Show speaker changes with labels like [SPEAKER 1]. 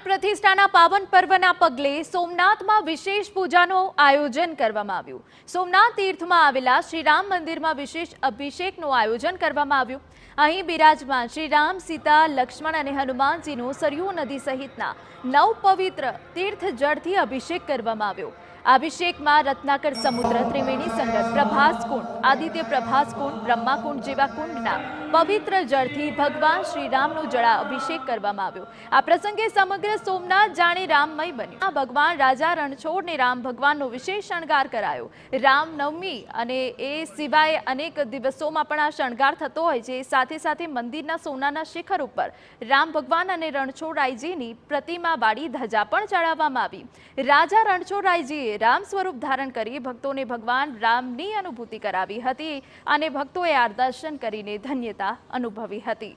[SPEAKER 1] પ્રતિષ્ઠાના પાવન પર્વના પગલે સોમનાથમાં વિશેષ પૂજાનું આયોજન કરવામાં આવ્યું। સોમનાથ તીર્થમાં આવેલા શ્રી રામ મંદિરમાં વિશેષ અભિષેકનું આયોજન કરવામાં આવ્યું। અહીં બિરાજમાન શ્રી રામ, સીતા, લક્ષ્મણ અને હનુમાનજીનો સરયુ નદી સહિતના 9 પવિત્ર તીર્થ જળથી અભિષેક કરવામાં આવ્યો। અભિષેકમાં રત્નાકર સમુદ્ર, ત્રિવેણી સંગમ, પ્રભાસ કુંડ, આદિત્ય પ્રભાસ કુંડ, બ્રહ્મા કુંડ જેવા કુંડના પવિત્ર જળથી ભગવાન શ્રી રામનો જળા અભિષેક કરવામાં આવ્યો। આ પ્રસંગે સમગ્ર સોમનાથ જાણે રામમય બન્યું। ભગવાન રાજા રણછોડને રામ ભગવાનનો વિશેષ શણગાર કરાયો। રામનવમી અને એ સિવાય અનેક દિવસોમાં પણ આ શણગાર થતો હોય છે। સાથે સાથે મંદિરના સોનાના શિખર ઉપર રામ ભગવાન અને રણછોડરાયજીની પ્રતિમા વાળી ધજા પણ ચડાવવામાં આવી। રાજા રણછોડરાયજીએ રામ સ્વરૂપ ધારણ કરી ભક્તોને ભગવાન રામની અનુભૂતિ કરાવી હતી અને ભક્તોએ આ દર્શન કરીને ધન્યતા અનુભવી હતી।